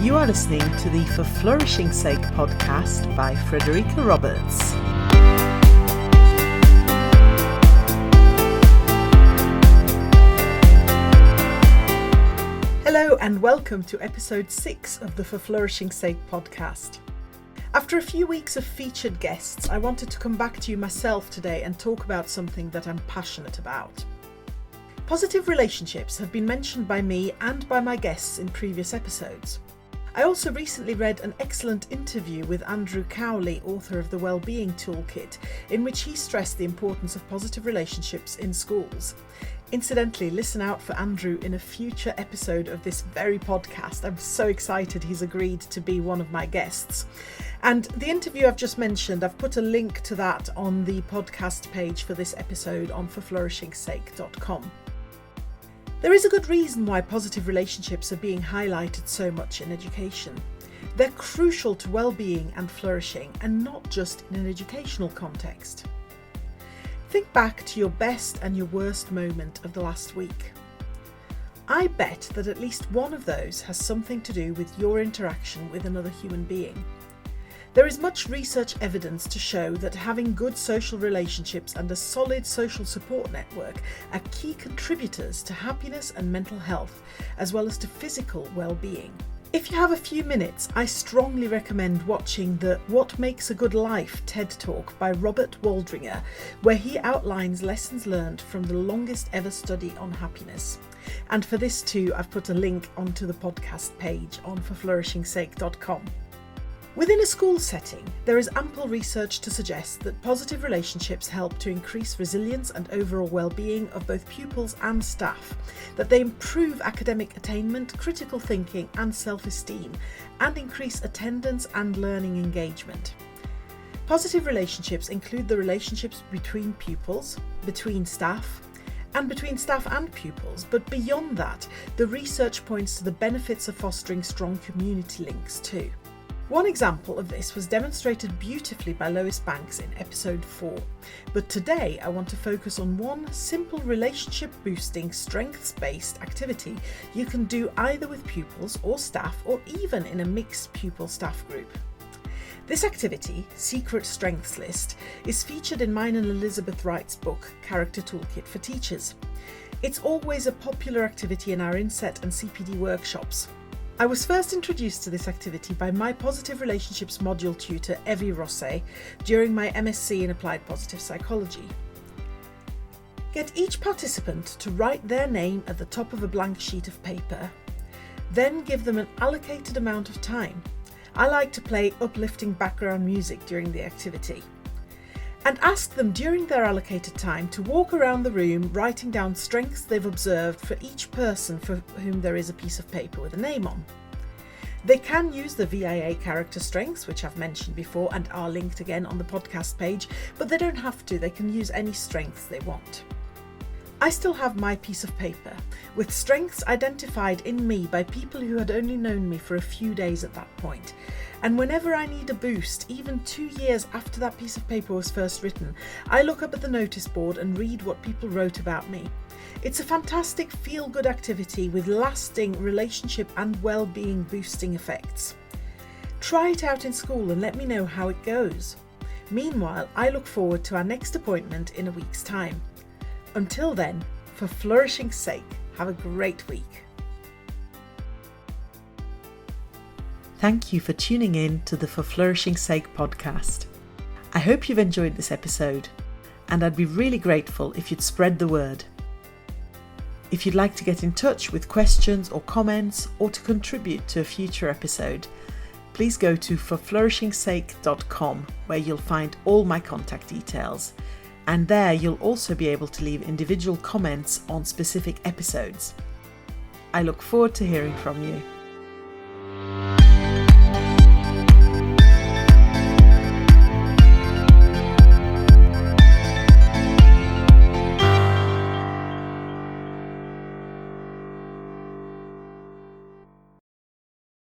You are listening to the For Flourishing Sake podcast by Frederica Roberts. Hello and welcome to episode 6 of the For Flourishing Sake podcast. After a few weeks of featured guests, I wanted to come back to you myself today and talk about something that I'm passionate about. Positive relationships have been mentioned by me and by my guests in previous episodes. I also recently read an excellent interview with Andrew Cowley, author of the Wellbeing Toolkit, in which he stressed the importance of positive relationships in schools. Incidentally, listen out for Andrew in a future episode of this very podcast. I'm so excited he's agreed to be one of my guests. And the interview I've just mentioned, I've put a link to that on the podcast page for this episode on forflourishingsake.com. There is a good reason why positive relationships are being highlighted so much in education. They're crucial to well-being and flourishing, and not just in an educational context. Think back to your best and your worst moment of the last week. I bet that at least one of those has something to do with your interaction with another human being. There is much research evidence to show that having good social relationships and a solid social support network are key contributors to happiness and mental health, as well as to physical well-being. If you have a few minutes, I strongly recommend watching the What Makes a Good Life TED Talk by Robert Waldringer, where he outlines lessons learned from the longest ever study on happiness. And for this too, I've put a link onto the podcast page on forflourishingsake.com. Within a school setting, there is ample research to suggest that positive relationships help to increase resilience and overall well-being of both pupils and staff, that they improve academic attainment, critical thinking and self-esteem, and increase attendance and learning engagement. Positive relationships include the relationships between pupils, between staff, and between staff and pupils, but beyond that, the research points to the benefits of fostering strong community links too. One example of this was demonstrated beautifully by Lois Banks in episode 4, but today I want to focus on one simple relationship-boosting, strengths-based activity you can do either with pupils or staff, or even in a mixed pupil-staff group. This activity, Secret Strengths List, is featured in mine and Elizabeth Wright's book, Character Toolkit for Teachers. It's always a popular activity in our Inset and CPD workshops. I was first introduced to this activity by my Positive Relationships module tutor, Evie Rosset, during my MSc in Applied Positive Psychology. Get each participant to write their name at the top of a blank sheet of paper. Then give them an allocated amount of time. I like to play uplifting background music during the activity. And ask them during their allocated time to walk around the room writing down strengths they've observed for each person for whom there is a piece of paper with a name on. They can use the VIA character strengths, which I've mentioned before and are linked again on the podcast page, but they don't have to, they can use any strengths they want. I still have my piece of paper, with strengths identified in me by people who had only known me for a few days at that point. And whenever I need a boost, even 2 years after that piece of paper was first written, I look up at the notice board and read what people wrote about me. It's a fantastic feel-good activity with lasting relationship and well-being boosting effects. Try it out in school and let me know how it goes. Meanwhile, I look forward to our next appointment in a week's time. Until then, for flourishing's sake, have a great week. Thank you for tuning in to the For Flourishing's Sake podcast. I hope you've enjoyed this episode, and I'd be really grateful if you'd spread the word. If you'd like to get in touch with questions or comments, or to contribute to a future episode, please go to forflourishingsake.com, where you'll find all my contact details. And there you'll also be able to leave individual comments on specific episodes. I look forward to hearing from you.